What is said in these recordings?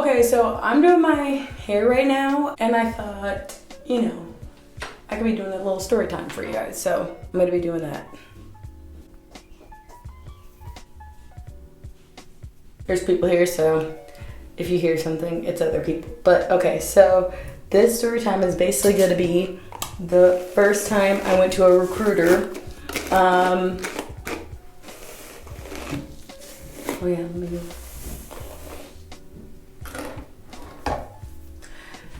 Okay, so I'm doing my hair right now, and I thought, you know, I could be doing a little story time for you guys, so I'm gonna be doing that. There's people here, so if you hear something, it's other people. But okay, so this story time is basically gonna be the first time I went to a recruiter. Oh yeah, let me go.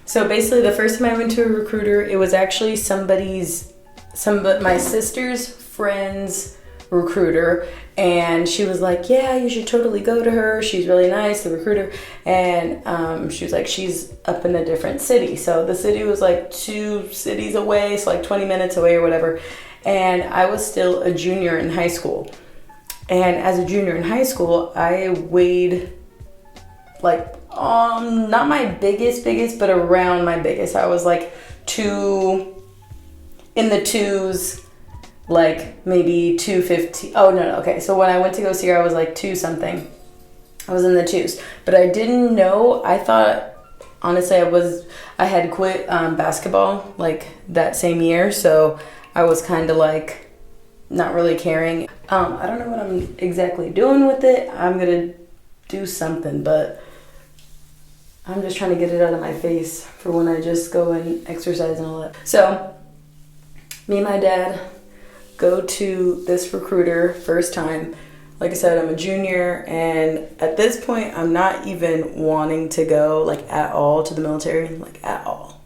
So basically the first time I went to a recruiter, it was actually my sister's friend's recruiter, and she was like, yeah, you should totally go to her. She's really nice, the recruiter. And she was like, she's up in a different city. So the city was like 2 cities away, so like 20 minutes away or whatever. And I was still a junior in high school. And as a junior in high school, I weighed like, not my biggest, but around my biggest. I was like in the twos, like maybe 250. Oh, no, okay. So when I went to go see her, I was like 2 something. I was in the twos, but I didn't know. I thought, honestly, I had quit basketball like that same year. So I was kind of like not really caring. I don't know what I'm exactly doing with it. I'm going to do something, but I'm just trying to get it out of my face for when I just go and exercise and all that. So me and my dad go to this recruiter first time. Like I said, I'm a junior, and at this point I'm not even wanting to go like at all to the military, like at all.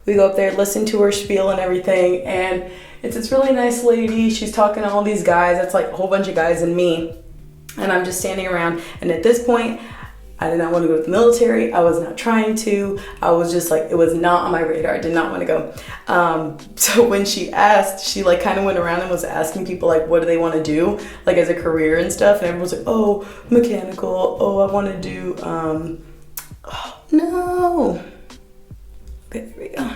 We go up there, listen to her spiel and everything, and it's this really nice lady. She's talking to all these guys. That's like a whole bunch of guys and me. And I'm just standing around. And at this point, I did not want to go to the military. I was not trying to. I was just like, it was not on my radar. I did not want to go. So when she asked, she like kind of went around and was asking people like, what do they want to do? Like as a career and stuff. And everyone was like, oh, mechanical. Oh, I want to do, oh, no. Okay, there we go.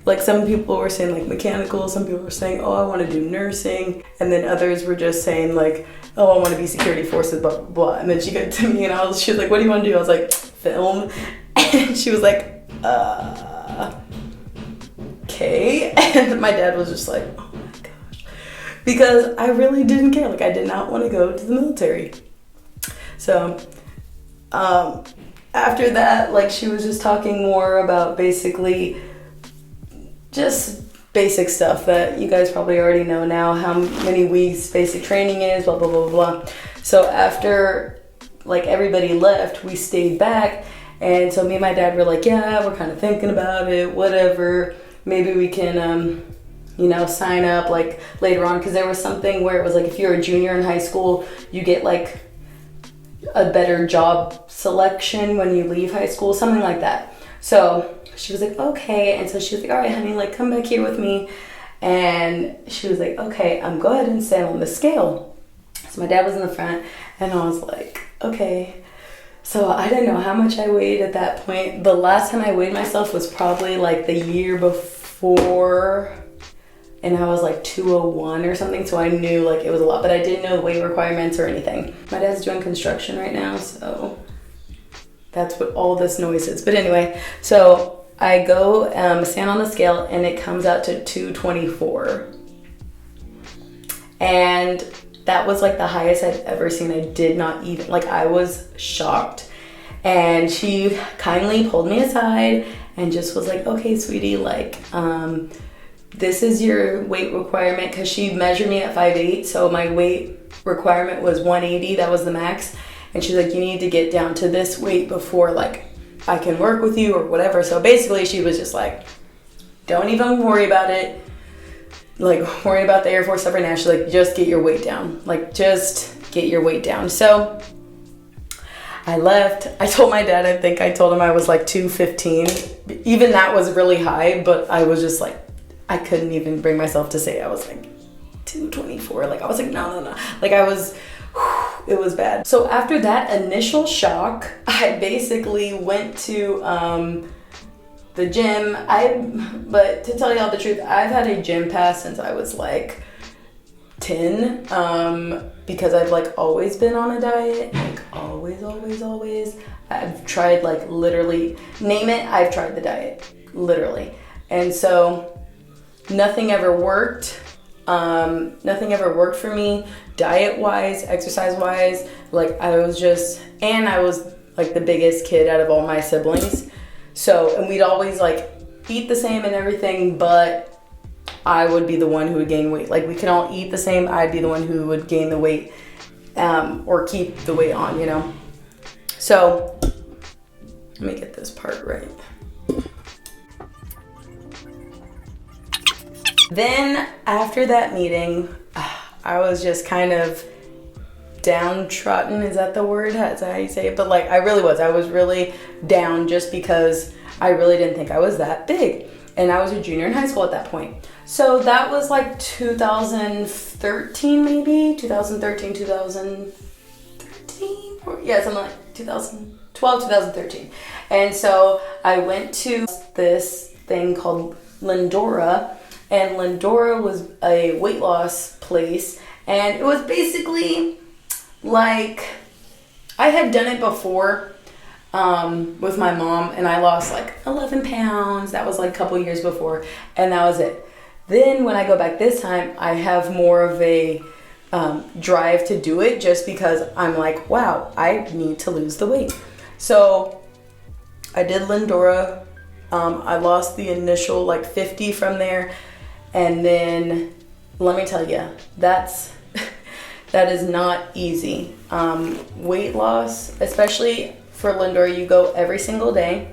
Like some people were saying like mechanical, some people were saying, oh, I want to do nursing. And then others were just saying like, oh, I want to be security forces, blah, blah, blah. And then she got to me and she was like, what do you want to do? I was like, film. And she was like, okay. And my dad was just like, oh my gosh. Because I really didn't care. Like I did not want to go to the military. So, after that, like she was just talking more about basically just basic stuff that you guys probably already know now, how many weeks basic training is, blah, blah, blah, blah. So after like everybody left, we stayed back. And so me and my dad were like, yeah, we're kind of thinking about it, whatever. Maybe we can, sign up like later on. Cause there was something where it was like, if you're a junior in high school, you get like a better job selection when you leave high school, something like that. So she was like, okay. And so she was like, all right, honey, like come back here with me. And she was like, okay, go ahead and stand on the scale. So my dad was in the front and I was like, okay. So I didn't know how much I weighed at that point. The last time I weighed myself was probably like the year before, and I was like 201 or something. So I knew like it was a lot, but I didn't know the weight requirements or anything. My dad's doing construction right now, so that's what all this noise is. But anyway, so I go stand on the scale and it comes out to 224. And that was like the highest I'd ever seen. I did not even, like I was shocked. And she kindly pulled me aside and just was like, okay, sweetie, like, this is your weight requirement, because she measured me at 5'8", so my weight requirement was 180, that was the max. And she's like, you need to get down to this weight before like I can work with you or whatever. So basically she was just like, don't even worry about it. Like worry about the Air Force stuff right now. She's like, just get your weight down. Like just get your weight down. So I left. I told my dad, I told him I was like 215. Even that was really high, but I was just like, I couldn't even bring myself to say I was like 224. Like I was like, no. Like it was bad. So after that initial shock, I basically went to the gym. But to tell y'all the truth, I've had a gym pass since I was like 10, because I've like always been on a diet, like always. I've tried like literally, name it, I've tried the diet, literally. And so nothing ever worked. Nothing ever worked for me, diet-wise, exercise-wise. Like I was like the biggest kid out of all my siblings. So, and we'd always like eat the same and everything, but I would be the one who would gain weight. Like we could all eat the same, I'd be the one who would gain the weight, or keep the weight on, you know? So, let me get this part right. Then after that meeting, I was just kind of downtrodden. Is that the word? That's how you say it? But like I was really down just because I really didn't think I was that big. And I was a junior in high school at that point. So that was like 2013 maybe, 2013, or yeah, something like 2012, 2013. And so I went to this thing called Lindora, and Lindora was a weight loss place, and it was basically like, I had done it before with my mom, and I lost like 11 pounds. That was like a couple years before, and that was it. Then when I go back this time, I have more of a drive to do it, just because I'm like, wow, I need to lose the weight. So I did Lindora. I lost the initial like 50 from there. And then let me tell you, that is not easy. Weight loss, especially for Lindora, you go every single day,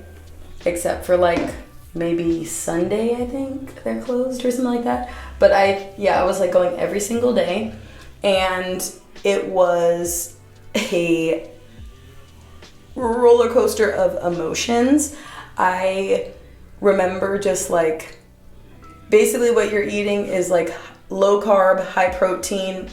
except for like maybe Sunday, I think they're closed or something like that. But I was like going every single day, and it was a roller coaster of emotions. I remember just like, basically what you're eating is like low carb, high protein,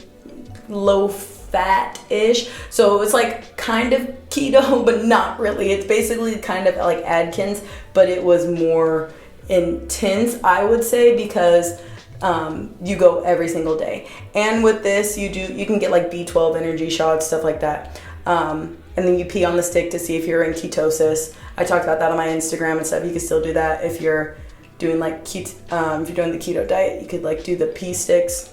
low fat-ish. So it's like kind of keto, but not really. It's basically kind of like Atkins, but it was more intense, I would say, because you go every single day. And with this, you can get like B12 energy shots, stuff like that. And then you pee on the stick to see if you're in ketosis. I talked about that on my Instagram and stuff. You can still do that if you're doing like if you're doing the keto diet. You could like do the pee sticks,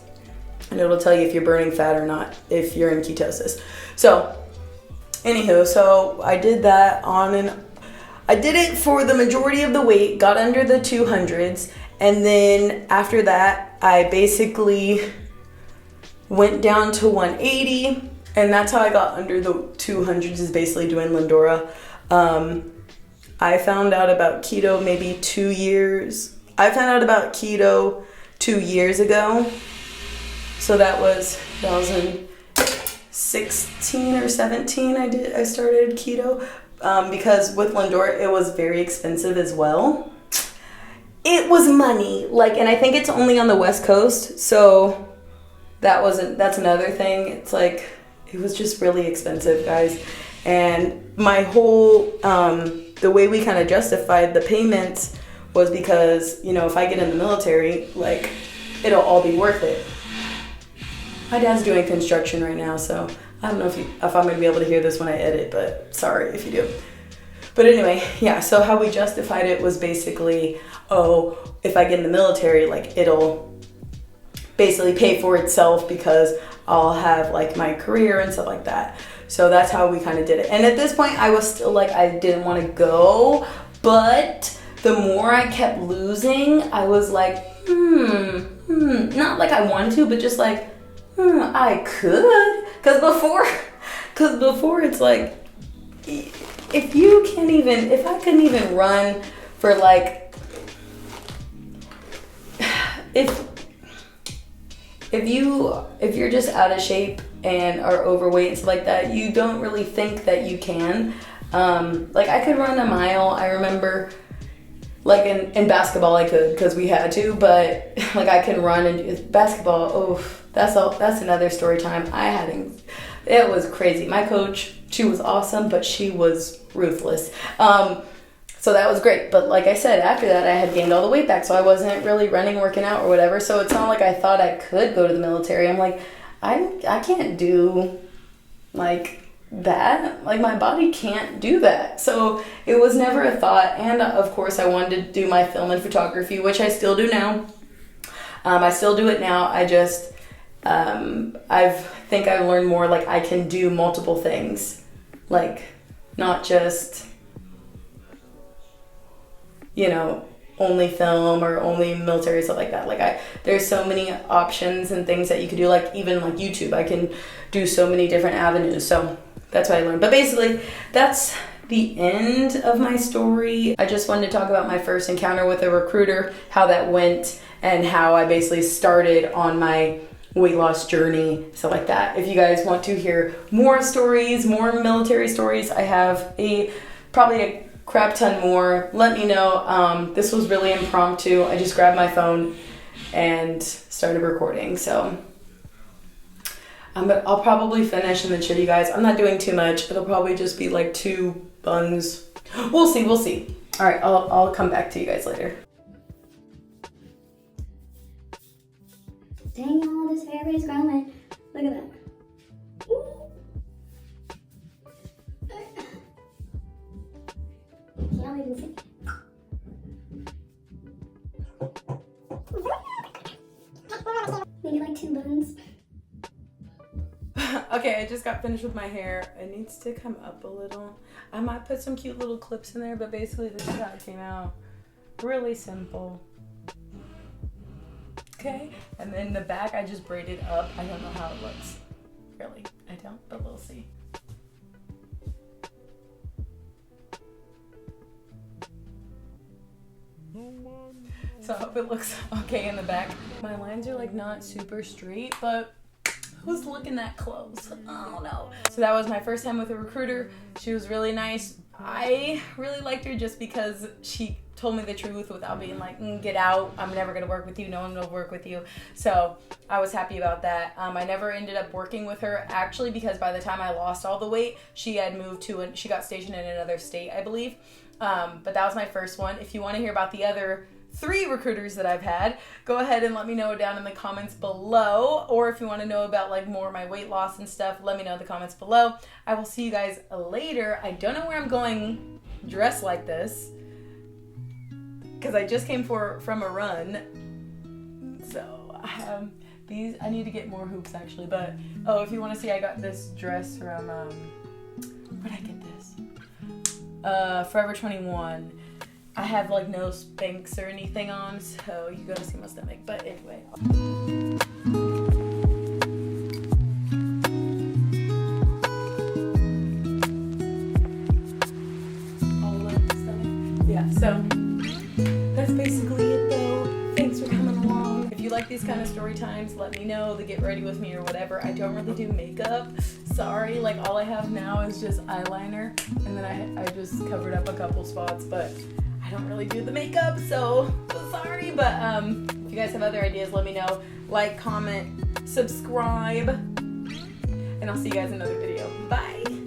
and it'll tell you if you're burning fat or not if you're in ketosis. So anywho, so I did that I did it for the majority of the weight, got under the 200s, and then after that I basically went down to 180, and that's how I got under the 200s, is basically doing Lindora. I found out about keto maybe 2 years. I found out about keto 2 years ago. So that was 2016 or 17 I started keto, because with Lindora it was very expensive as well. It was money, like, and I think it's only on the West Coast, so that's another thing. It's like, it was just really expensive, guys. And my whole the way we kind of justified the payments was because, you know, if I get in the military, like, it'll all be worth it. My dad's doing construction right now, so I don't know if I'm going to be able to hear this when I edit, but sorry if you do. But anyway, yeah, so how we justified it was basically, if I get in the military, like, it'll basically pay for itself because I'll have like my career and stuff like that. So that's how we kind of did it. And at this point I was still like, I didn't want to go, but the more I kept losing, I was like, not like I wanted to, but just like, I could. Cause before it's like, if I couldn't even run for like, if you're just out of shape and are overweight and stuff like that, you don't really think that you can. Like, I could run a mile. I remember, like, in basketball I could, because we had to, but like, I can run and do basketball. That's another story time. It was crazy. My coach, she was awesome, but she was ruthless. So that was great. But like I said, after that, I had gained all the weight back. So I wasn't really running, working out or whatever. So it's not like I thought I could go to the military. I'm like, I can't do like that. Like my body can't do that. So it was never a thought. And of course I wanted to do my film and photography, which I still do now. I still do it now. I just, I think I've learned more, like I can do multiple things, like not just, you know, only film or only military, stuff like that. Like there's so many options and things that you can do, like even like YouTube, I can do so many different avenues. So that's what I learned. But basically that's the end of my story. I just wanted to talk about my first encounter with a recruiter, how that went, and how I basically started on my weight loss journey, stuff like that. If you guys want to hear more stories, more military stories, I have probably a crap ton more. Let me know. This was really impromptu. I just grabbed my phone and started recording. So I'll probably finish and then show you guys. I'm not doing too much. It'll probably just be like 2 buns. We'll see. All right, I'll come back to you guys later. Dang, all this hair is growing. Look at that. Can't even see. Maybe like 2 buns. Okay, I just got finished with my hair. It needs to come up a little. I might put some cute little clips in there, but basically this is how it came out. Really simple. Okay, and then the back I just braided up. I don't know how it looks. Really, I don't, but we'll see. So I hope it looks okay in the back. My lines are like not super straight, but who's looking that close? I don't know. So that was my first time with a recruiter. She was really nice. I really liked her just because she told me the truth without being like, get out, I'm never gonna work with you, no one will work with you. So I was happy about that. I never ended up working with her actually because by the time I lost all the weight, she had moved to, she got stationed in another state, I believe. But that was my first one. If you wanna hear about the other 3 recruiters that I've had, go ahead and let me know down in the comments below, or if you want to know about like more of my weight loss and stuff, let me know in the comments below. I will see you guys later. I don't know where I'm going dressed like this because I just came from a run, so I have these. I need to get more hoops actually, but oh, if you want to see, I got this dress from where'd I get this? Forever 21. I have like no Spanx or anything on, so you gotta see my stomach. But anyway. All of the stomach. Yeah, so that's basically it though. Thanks for coming along. If you like these kind of story times, let me know to get ready with me or whatever. I don't really do makeup. Sorry, like all I have now is just eyeliner, and then I just covered up a couple spots, but I don't really do the makeup, so sorry, but if you guys have other ideas, let me know. Like, comment, subscribe, and I'll see you guys in another video. Bye!